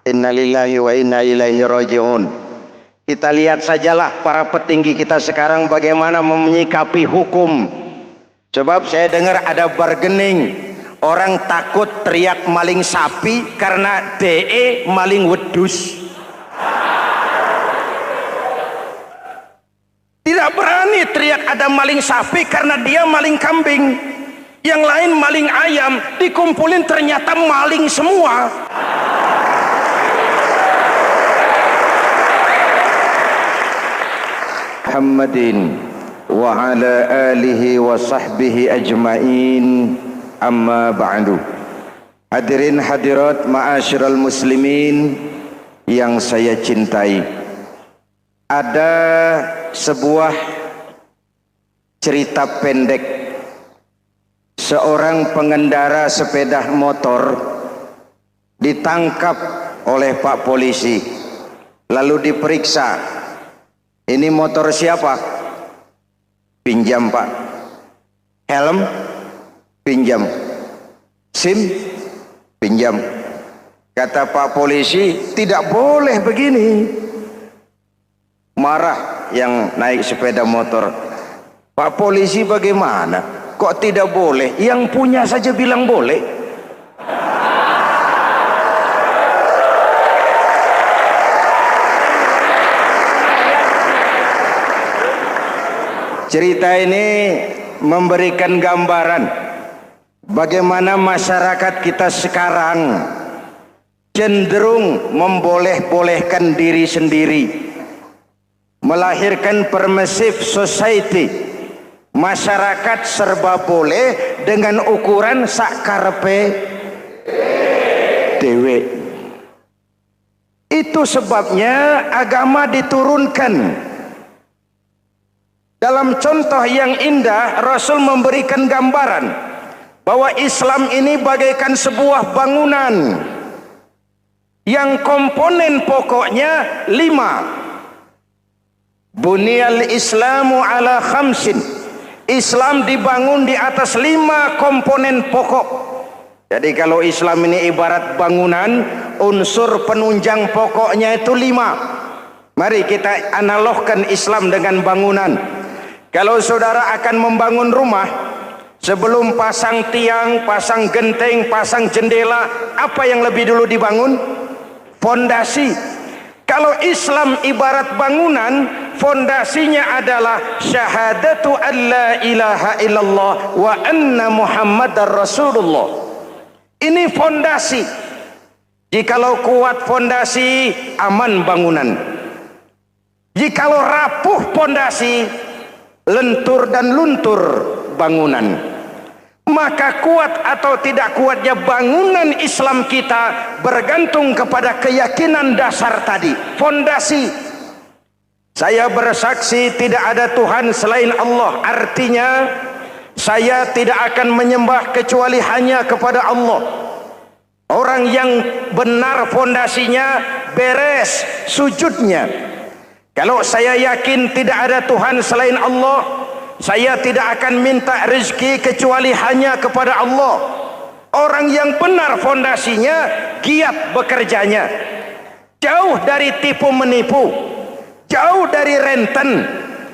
Innalillahi wa inna ilaihi raji'un. Kita lihat sajalah para petinggi kita sekarang bagaimana menyikapi hukum. Sebab saya dengar ada bargaining, orang takut teriak maling sapi karena DE maling wedus. Tidak berani teriak ada maling sapi karena dia maling kambing. Yang lain maling ayam, dikumpulin ternyata maling semua. Muhammadin wa ala alihi wa sahbihi ajma'in, amma ba'du. Hadirin hadirat ma'asyiral muslimin yang saya cintai, ada sebuah cerita pendek. Seorang pengendara sepeda motor ditangkap oleh Pak polisi, lalu diperiksa. Ini motor siapa? Pinjam Pak. Helm? Pinjam. SIM? Pinjam. Kata Pak polisi, tidak boleh begini. Marah yang naik sepeda motor. Pak polisi bagaimana? Kok tidak boleh? Yang punya saja bilang boleh. Cerita ini memberikan gambaran bagaimana masyarakat kita sekarang cenderung memboleh-bolehkan diri sendiri, melahirkan permissive society. Masyarakat serba boleh dengan ukuran sakarepe dewe. Itu sebabnya agama diturunkan. Dalam contoh yang indah, Rasul memberikan gambaran bahwa Islam ini bagaikan sebuah bangunan yang komponen pokoknya 5. Bunyal Islamu ala khamsin. Islam dibangun di atas 5 komponen pokok. Jadi kalau Islam ini ibarat bangunan, unsur penunjang pokoknya itu 5. Mari kita analogkan Islam dengan bangunan. Kalau saudara akan membangun rumah, sebelum pasang tiang, pasang genteng, pasang jendela, apa yang lebih dulu dibangun? Fondasi. Kalau Islam ibarat bangunan, fondasinya adalah syahadatu an la ilaha illallah wa anna muhammadar rasulullah. Ini fondasi. Jikalau kuat fondasi, aman bangunan. Jikalau rapuh fondasi, lentur dan luntur bangunan. Maka kuat atau tidak kuatnya bangunan Islam kita bergantung kepada keyakinan dasar tadi, fondasi. Saya bersaksi tidak ada Tuhan selain Allah, artinya saya tidak akan menyembah kecuali hanya kepada Allah. Orang yang benar fondasinya beres sujudnya. Kalau saya yakin tidak ada Tuhan selain Allah, saya tidak akan minta rezeki kecuali hanya kepada Allah. Orang yang benar fondasinya, giat bekerjanya, jauh dari tipu menipu, jauh dari renten,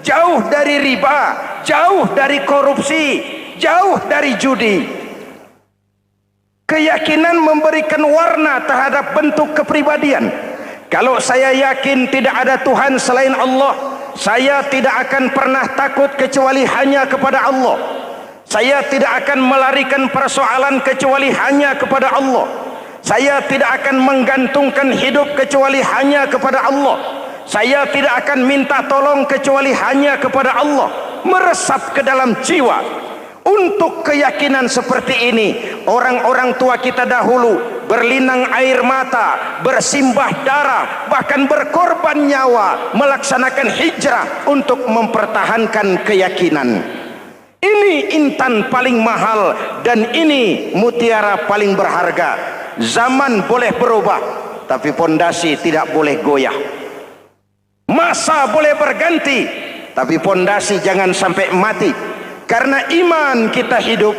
jauh dari riba, jauh dari korupsi, jauh dari judi. Keyakinan memberikan warna terhadap bentuk kepribadian. Kalau saya yakin tidak ada Tuhan selain Allah, saya tidak akan pernah takut kecuali hanya kepada Allah. Saya tidak akan melarikan persoalan kecuali hanya kepada Allah. Saya tidak akan menggantungkan hidup kecuali hanya kepada Allah. Saya tidak akan minta tolong kecuali hanya kepada Allah. Meresap ke dalam jiwa. Untuk keyakinan seperti ini, orang-orang tua kita dahulu berlinang air mata, bersimbah darah, bahkan berkorban nyawa, melaksanakan hijrah untuk mempertahankan keyakinan. Ini intan paling mahal dan ini mutiara paling berharga. Zaman boleh berubah, tapi pondasi tidak boleh goyah. Masa boleh berganti, tapi pondasi jangan sampai mati. Karena iman kita hidup,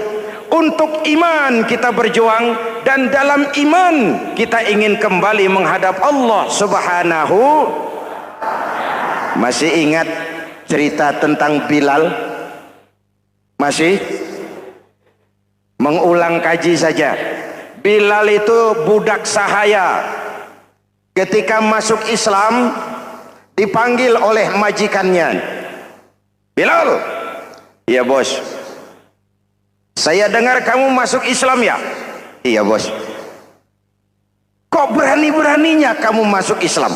untuk iman kita berjuang, dan dalam iman kita ingin kembali menghadap Allah Subhanahu. Masih ingat cerita tentang Bilal? Masih? Mengulang kaji saja. Bilal itu budak sahaya. Ketika masuk Islam dipanggil oleh majikannya. Bilal, iya bos. Saya dengar kamu masuk Islam ya? Iya bos. Kok berani-beraninya kamu masuk Islam?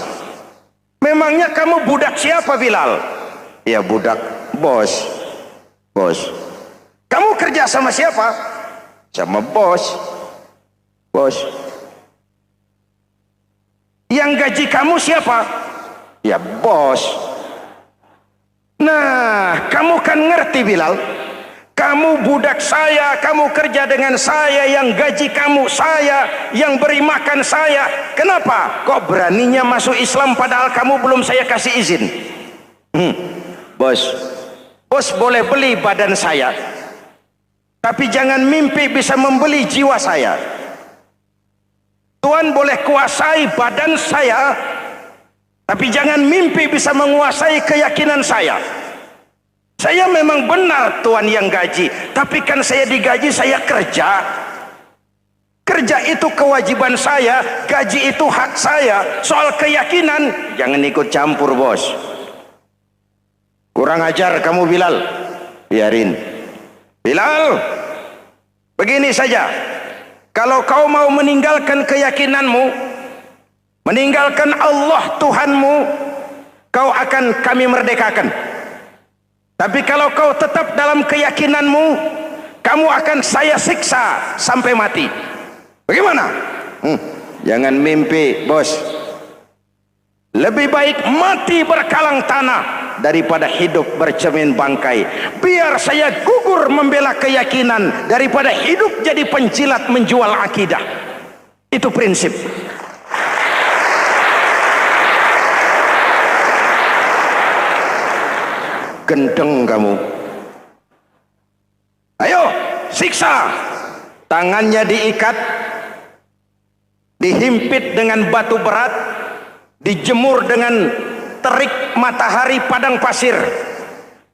Memangnya kamu budak siapa Bilal? Ya budak bos. Bos. Kamu kerja sama siapa? Sama bos. Bos. Yang gaji kamu siapa? Ya bos. Nah, kamu kan ngerti Bilal. Kamu budak saya, kamu kerja dengan saya, yang gaji kamu saya, yang beri makan saya. Kenapa? Kok beraninya masuk Islam padahal kamu belum saya kasih izin? Bos, bos boleh beli badan saya, tapi jangan mimpi bisa membeli jiwa saya. Tuhan boleh kuasai badan saya, tapi jangan mimpi bisa menguasai keyakinan saya. Saya memang benar Tuhan yang gaji, tapi kan saya digaji, saya kerja. Kerja itu kewajiban saya, gaji itu hak saya. Soal keyakinan, jangan ikut campur bos. Kurang ajar kamu Bilal. Biarin. Bilal, begini saja. Kalau kau mau meninggalkan keyakinanmu, meninggalkan Allah Tuhanmu, kau akan kami merdekakan. Tapi kalau kau tetap dalam keyakinanmu, kamu akan saya siksa sampai mati. Bagaimana? Jangan mimpi, bos. Lebih baik mati berkalang tanah daripada hidup bercermin bangkai. Biar saya gugur membela keyakinan daripada hidup jadi penjilat menjual akidah. Itu prinsip. Gendeng kamu. Ayo siksa. Tangannya diikat, dihimpit dengan batu berat, dijemur dengan terik matahari padang pasir,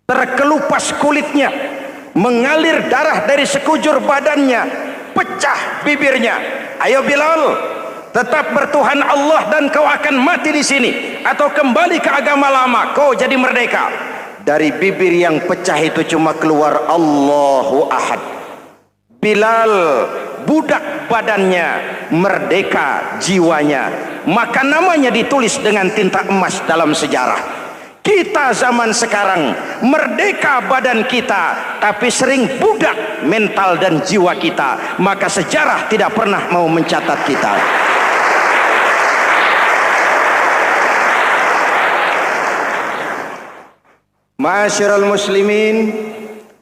terkelupas kulitnya, mengalir darah dari sekujur badannya, pecah bibirnya. Ayo Bilal, tetap bertuhan Allah dan kau akan mati di sini, atau kembali ke agama lama, kau jadi merdeka. Dari bibir yang pecah itu cuma keluar Allahu Ahad. Bilal budak badannya, merdeka jiwanya, maka namanya ditulis dengan tinta emas dalam sejarah. Kita zaman sekarang merdeka badan kita, tapi sering budak mental dan jiwa kita, maka sejarah tidak pernah mau mencatat kita. Ma'asyiral muslimin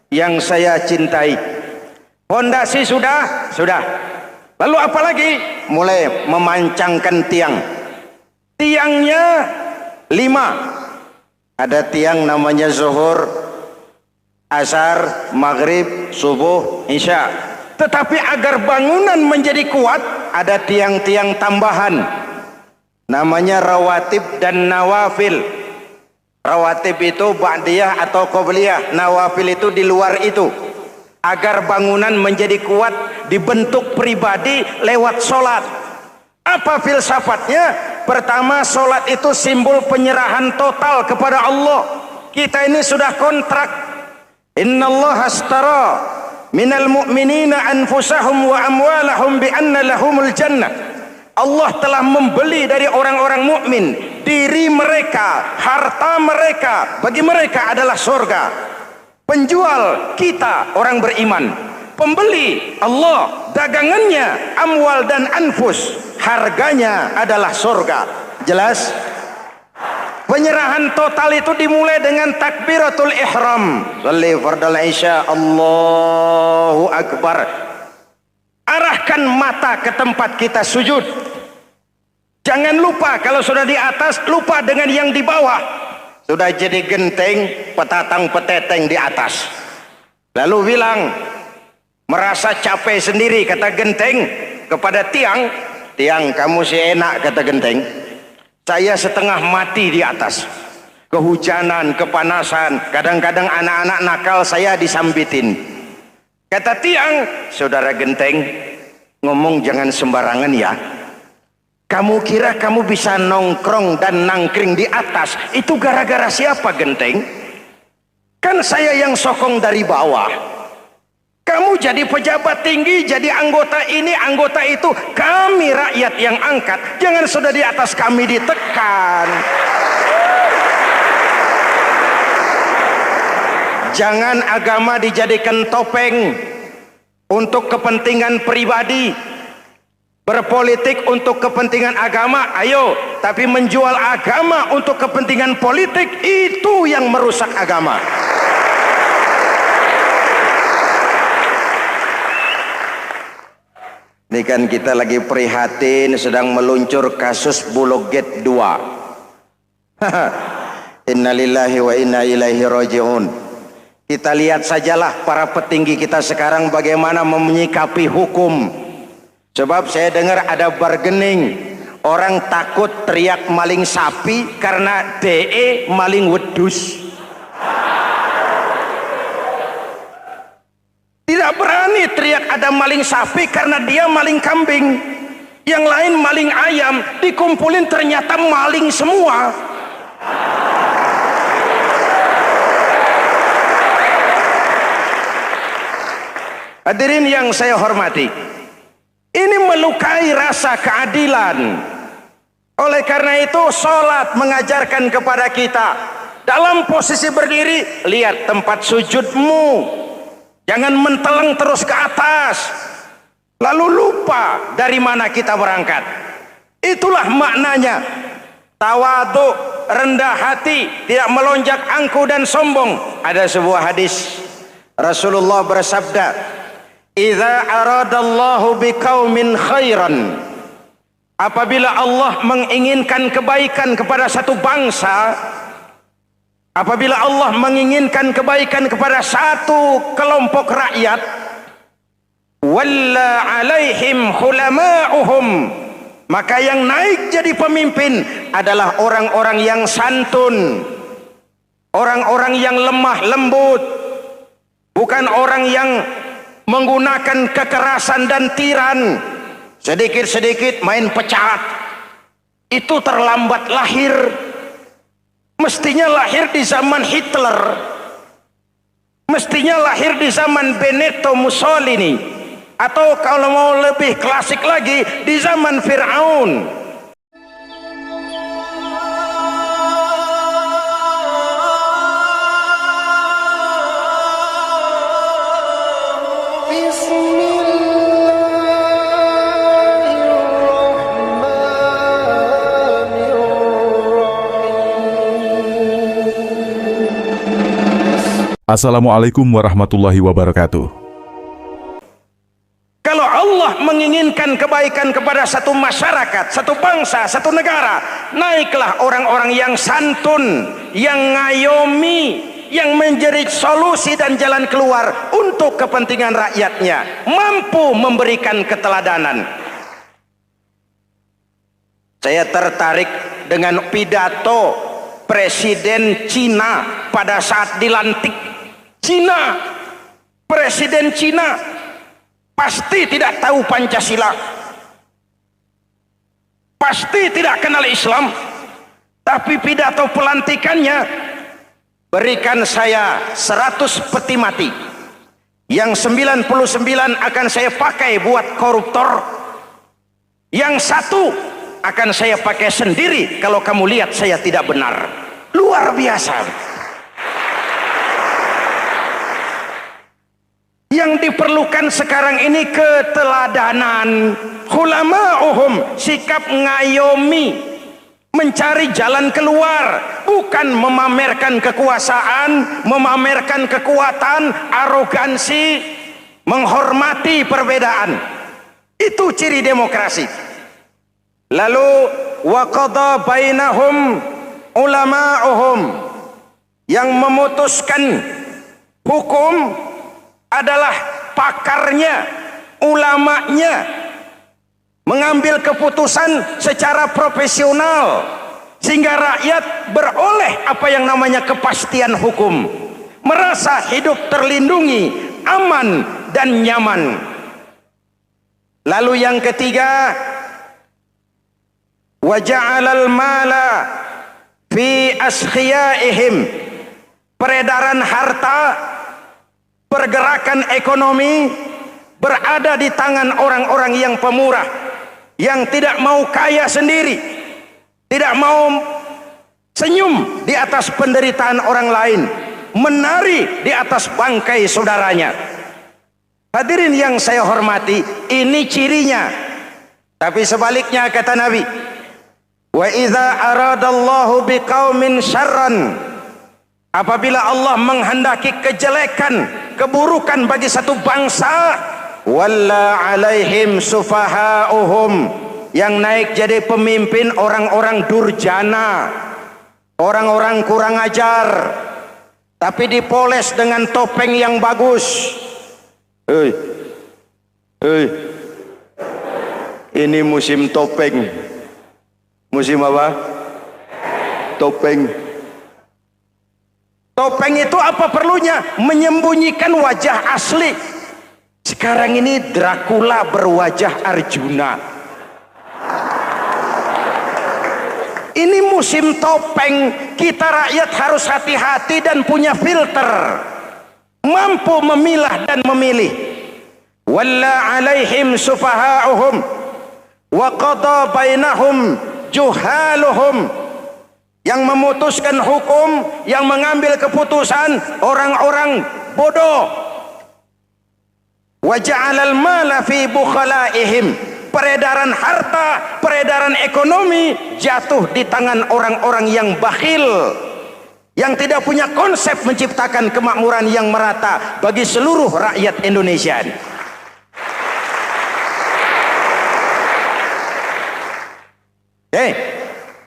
yang saya cintai, fondasi sudah. Lalu apa lagi? Mulai memancangkan tiang. Tiangnya 5. Ada tiang namanya zuhur, asar, maghrib, subuh, isya. Tetapi agar bangunan menjadi kuat, ada tiang-tiang tambahan. Namanya rawatib dan nawafil. Rawatib itu ba'diyah atau qobliyah, nawafil itu di luar itu. Agar bangunan menjadi kuat, dibentuk pribadi lewat sholat. Apa filsafatnya? Pertama, sholat itu simbol penyerahan total kepada Allah. Kita ini sudah kontrak. Innallaha astara minal mu'minina anfusahum wa amwalahum bi anna lahumul jannah. Allah telah membeli dari orang-orang mukmin diri mereka, harta mereka, bagi mereka adalah surga. Penjual kita orang beriman, pembeli Allah, dagangannya amwal dan anfus, harganya adalah surga. Jelas? Penyerahan total itu dimulai dengan takbiratul ihram. Shalli fardal isya, Allahu akbar. Arahkan mata ke tempat kita sujud. Jangan lupa kalau sudah di atas, lupa dengan yang di bawah. Sudah jadi genteng, petatang peteteng di atas. Lalu bilang, merasa capek sendiri, kata genteng, kepada tiang, tiang kamu si enak, kata genteng, saya setengah mati di atas, kehujanan, kepanasan, kadang-kadang anak-anak nakal saya disambitin. Kata tiang, saudara genteng, ngomong jangan sembarangan ya. Kamu kira kamu bisa nongkrong dan nangkring di atas itu gara-gara siapa genteng? Kan saya yang sokong dari bawah. Kamu jadi pejabat tinggi, jadi anggota ini, anggota itu, kami rakyat yang angkat. Jangan sudah di atas kami ditekan. Jangan agama dijadikan topeng untuk kepentingan pribadi. Berpolitik untuk kepentingan agama, ayo. Tapi menjual agama untuk kepentingan politik, itu yang merusak agama. Ini kan kita lagi prihatin sedang meluncur kasus Bulog Gate 2. Innalillahi wa inna ilaihi raji'un. Kita lihat sajalah para petinggi kita sekarang bagaimana menyikapi hukum. Sebab saya dengar ada bargaining, orang takut teriak maling sapi karena DE maling wedus. Tidak berani teriak ada maling sapi karena dia maling kambing. Yang lain maling ayam, dikumpulin ternyata maling semua. Hadirin yang saya hormati, ini melukai rasa keadilan. Oleh karena itu sholat mengajarkan kepada kita, dalam posisi berdiri, lihat tempat sujudmu, jangan menteleng terus ke atas lalu lupa dari mana kita berangkat. Itulah maknanya tawadhu, rendah hati, tidak melonjak angku dan sombong. Ada sebuah hadis Rasulullah bersabda, idza aradallahu biqaumin khairan, apabila Allah menginginkan kebaikan kepada satu bangsa, apabila Allah menginginkan kebaikan kepada satu kelompok rakyat, walla alaihim khulama'uhum, maka yang naik jadi pemimpin adalah orang-orang yang santun, orang-orang yang lemah lembut, bukan orang yang menggunakan kekerasan dan tiran, sedikit-sedikit main pecat. Itu terlambat lahir. Mestinya lahir di zaman Hitler, mestinya lahir di zaman Benito Mussolini, atau kalau mau lebih klasik lagi di zaman Fir'aun. Assalamualaikum warahmatullahi wabarakatuh. Kalau Allah menginginkan kebaikan kepada satu masyarakat, satu bangsa, satu negara, naiklah orang-orang yang santun, yang ngayomi, yang menjadi solusi dan jalan keluar untuk kepentingan rakyatnya, mampu memberikan keteladanan. Saya tertarik dengan pidato Presiden Cina pada saat dilantik. Cina, Presiden Cina pasti tidak tahu Pancasila, pasti tidak kenal Islam, tapi pidato pelantikannya, berikan saya 100 peti mati, yang 99 akan saya pakai buat koruptor, yang satu akan saya pakai sendiri kalau kamu lihat saya tidak benar. Luar biasa. Yang diperlukan sekarang ini keteladanan, khulama'uhum, sikap ngayomi, mencari jalan keluar, bukan memamerkan kekuasaan, memamerkan kekuatan, arogansi, menghormati perbedaan. Itu ciri demokrasi. Lalu wa qada bainahum ulama'uhum, yang memutuskan hukum adalah pakarnya, ulamanya, mengambil keputusan secara profesional sehingga rakyat beroleh apa yang namanya kepastian hukum, merasa hidup terlindungi, aman dan nyaman. Lalu yang ketiga, wa ja'alal mala fi askhiyaihim, peredaran harta, pergerakan ekonomi berada di tangan orang-orang yang pemurah, yang tidak mau kaya sendiri, tidak mau senyum di atas penderitaan orang lain, menari di atas bangkai saudaranya. Hadirin yang saya hormati, ini cirinya. Tapi sebaliknya kata Nabi, wa idza aradallahu biqaumin syarran, apabila Allah menghendaki kejelekan, keburukan bagi satu bangsa, walla alaihim sufahauhum, yang naik jadi pemimpin orang-orang durjana, orang-orang kurang ajar, tapi dipoles dengan topeng yang bagus. Ini musim topeng. Musim apa? Topeng. Topeng itu apa perlunya? Menyembunyikan wajah asli. Sekarang ini Dracula berwajah Arjuna. Ini musim topeng. Kita rakyat harus hati-hati dan punya filter, mampu memilah dan memilih. Walla alaihim sufahauhum wa qada bainahum juhaluhum, yang memutuskan hukum, yang mengambil keputusan orang-orang bodoh. Wa ja'alal mala fi bukhalaihim, peredaran harta, peredaran ekonomi jatuh di tangan orang-orang yang bakhil, yang tidak punya konsep menciptakan kemakmuran yang merata bagi seluruh rakyat Indonesia.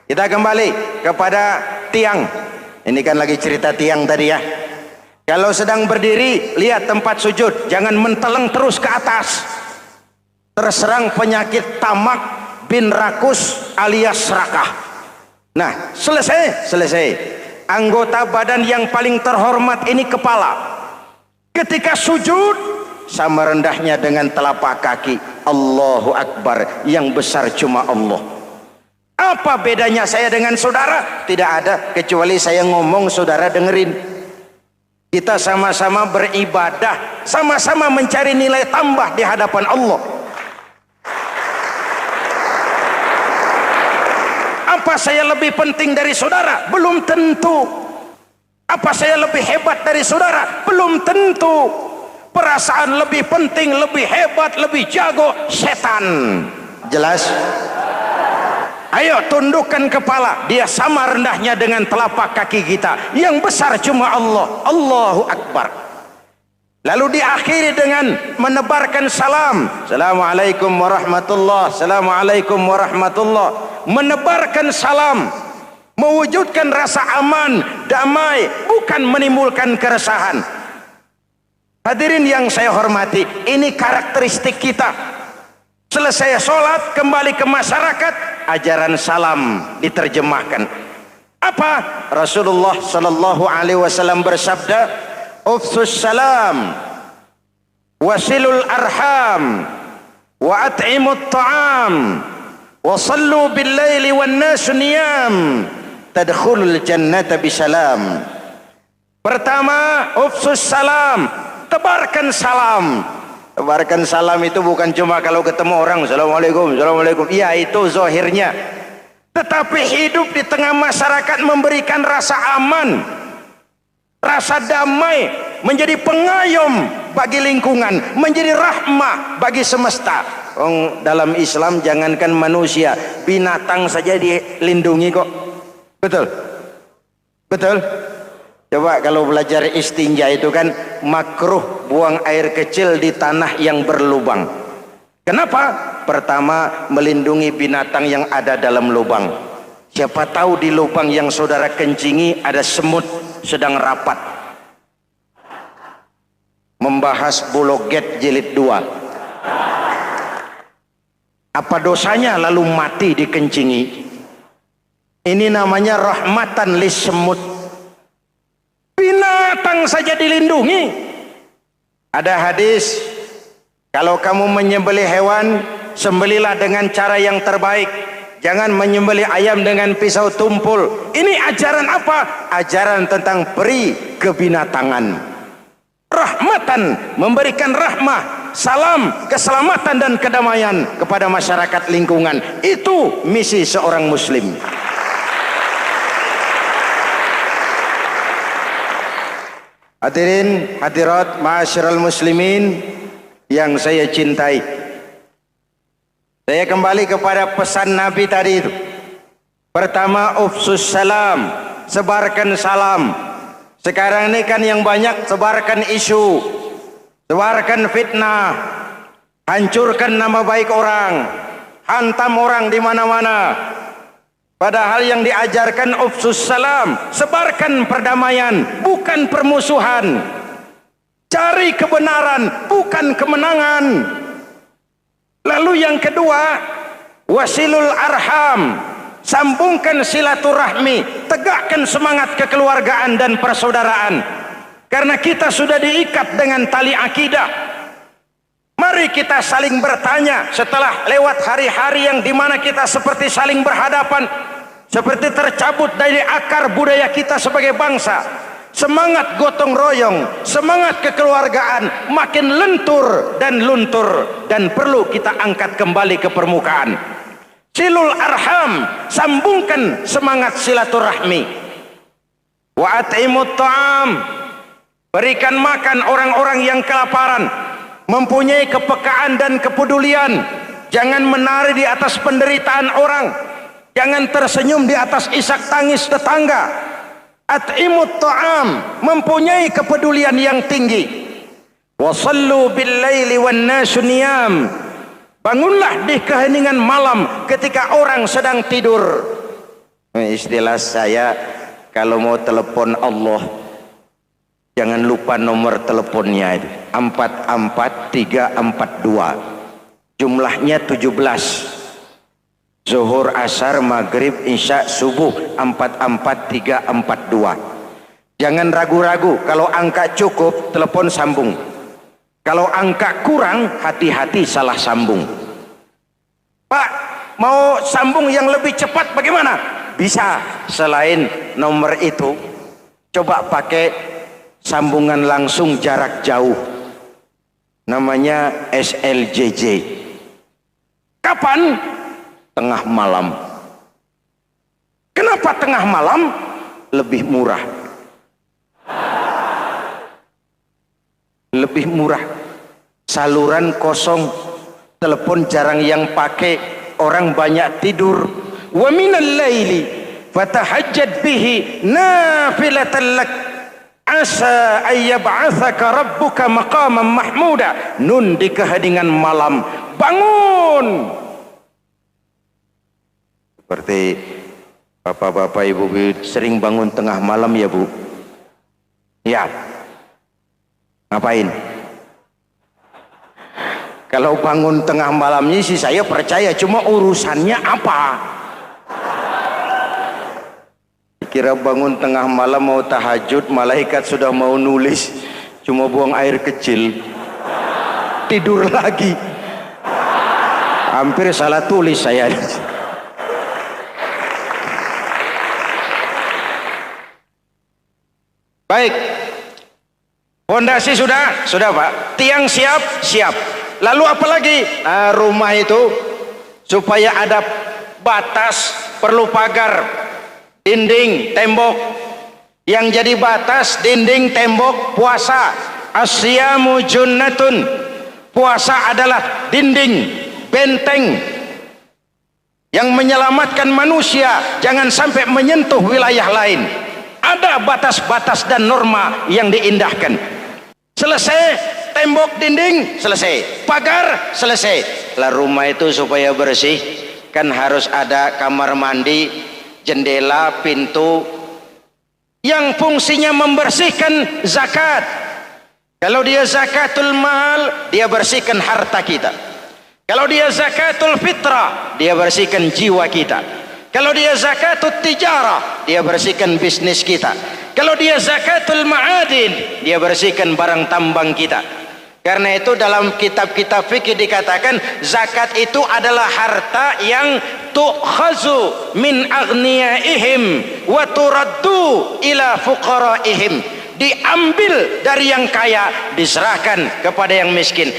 Kita kembali kepada tiang. Ini kan lagi cerita tiang tadi ya. Kalau sedang berdiri, lihat tempat sujud, jangan menteleng terus ke atas. Terserang penyakit tamak bin rakus alias serakah. Nah, selesai. Anggota badan yang paling terhormat ini kepala. Ketika sujud, sama rendahnya dengan telapak kaki. Allahu Akbar, yang besar cuma Allah. Apa bedanya saya dengan saudara? Tidak ada, kecuali saya ngomong saudara dengerin. Kita sama-sama beribadah, sama-sama mencari nilai tambah di hadapan Allah. Apa saya lebih penting dari saudara? Belum tentu. Apa saya lebih hebat dari saudara? Belum tentu. Perasaan lebih penting, lebih hebat, lebih jago setan. Jelas? Ayo tundukkan kepala. Dia sama rendahnya dengan telapak kaki kita. Yang besar cuma Allah. Allahu Akbar. Lalu diakhiri dengan menebarkan salam. Assalamualaikum warahmatullah. Assalamualaikum warahmatullah. Menebarkan salam, mewujudkan rasa aman, damai, bukan menimbulkan keresahan. Hadirin yang saya hormati, ini karakteristik kita. Selesai sholat, kembali ke masyarakat, ajaran salam diterjemahkan. Apa? Rasulullah Sallallahu Alaihi Wasallam bersabda, "Ufsus salam, wasilul arham, wa at'imut ta'am, wa sallu bil laili wan nasu niyam, tadkhulul jannata bisalam." Pertama, ufsus salam, tebarkan salam. Tebarkan salam itu bukan cuma kalau ketemu orang assalamualaikum, assalamualaikum. Iya, itu zahirnya. Tetapi hidup di tengah masyarakat memberikan rasa aman, rasa damai, menjadi pengayom bagi lingkungan, menjadi rahmah bagi semesta. Dalam Islam jangankan manusia, binatang saja dilindungi kok. Betul? Betul? Coba kalau belajar istinja itu kan makruh buang air kecil di tanah yang berlubang. Kenapa? Pertama, melindungi binatang yang ada dalam lubang. Siapa tahu di lubang yang saudara kencingi ada semut sedang rapat membahas Bologet jilid 2. Apa dosanya lalu mati dikencingi? Ini namanya rahmatan lis semut. Binatang saja dilindungi. Ada hadis, kalau kamu menyembelih hewan, sembelilah dengan cara yang terbaik. Jangan menyembelih ayam dengan pisau tumpul. Ini ajaran apa? Ajaran tentang peri kebinatangan. Rahmatan, memberikan rahmah, salam, keselamatan dan kedamaian kepada masyarakat lingkungan. Itu misi seorang muslim. Hadirin hadirat ma'asyiral muslimin yang saya cintai, saya kembali kepada pesan Nabi tadi itu. Pertama, ufsus salam, sebarkan salam. Sekarang ini kan yang banyak sebarkan isu, sebarkan fitnah, hancurkan nama baik orang, hantam orang di mana-mana. Padahal yang diajarkan ufsus salam, sebarkan perdamaian, bukan permusuhan. Cari kebenaran, bukan kemenangan. Lalu yang kedua, wasilul arham, sambungkan silaturahmi, tegakkan semangat kekeluargaan dan persaudaraan. Karena kita sudah diikat dengan tali akidah. Mari kita saling bertanya setelah lewat hari-hari yang dimana kita seperti saling berhadapan, seperti tercabut dari akar budaya kita sebagai bangsa. Semangat gotong royong, semangat kekeluargaan makin lentur dan luntur, dan perlu kita angkat kembali ke permukaan. Silul arham, sambungkan semangat silaturahmi. Wa at'imut ta'am, berikan makan orang-orang yang kelaparan, mempunyai kepekaan dan kepedulian. Jangan menari di atas penderitaan orang, jangan tersenyum di atas isak tangis tetangga. At'imut ta'am, mempunyai kepedulian yang tinggi. Wa sallu bil laili wan nasu niyam, bangunlah di keheningan malam ketika orang sedang tidur. Istilah saya, kalau mau telepon Allah, jangan lupa nomor teleponnya itu 44342. Jumlahnya 17. Zuhur, asar, maghrib, isya, subuh 44342. Jangan ragu-ragu. Kalau angka cukup, telepon sambung. Kalau angka kurang, hati-hati salah sambung. Pak, mau sambung yang lebih cepat bagaimana? Bisa. Selain nomor itu, coba pakai sambungan langsung jarak jauh. Namanya SLJJ. Kapan? Tengah malam. Kenapa tengah malam? Lebih murah. Lebih murah. Saluran kosong, telepon jarang yang pakai, orang banyak tidur. Wa minal laili fatahajjad bihi nafilatan lak asa ayyab'atsaka rabbuka maqaman mahmuda. Nun, di keheningan malam bangun. Seperti bapak-bapak, ibu-ibu sering bangun tengah malam ya Bu? Ya. Ngapain? Kalau bangun tengah malamnya sih saya percaya, cuma urusannya apa? Kira bangun tengah malam mau tahajud, malaikat sudah mau nulis, cuma buang air kecil, tidur lagi. Hampir salah tulis saya. Baik, fondasi sudah Pak, tiang siap. Lalu apa lagi? Nah, rumah itu supaya ada batas, perlu pagar, dinding, tembok. Yang jadi batas, dinding, tembok, puasa. Asyamu junnatun, puasa adalah dinding, benteng yang menyelamatkan manusia jangan sampai menyentuh wilayah lain. Ada batas-batas dan norma yang diindahkan. Selesai, tembok, dinding, selesai. Pagar, selesai. Lah rumah itu supaya bersih, kan harus ada kamar mandi, jendela, pintu, yang fungsinya membersihkan zakat. Kalau dia zakatul mal, dia bersihkan harta kita. Kalau dia zakatul fitrah, dia bersihkan jiwa kita. Kalau dia zakatul tijarah, dia bersihkan bisnis kita. Kalau dia zakatul ma'adin, dia bersihkan barang tambang kita. Karena itu dalam kitab-kitab fikih dikatakan zakat itu adalah harta yang tu'khazu min aghniyaihim wa turaddu ila fuqaraihim. Diambil dari yang kaya, diserahkan kepada yang miskin.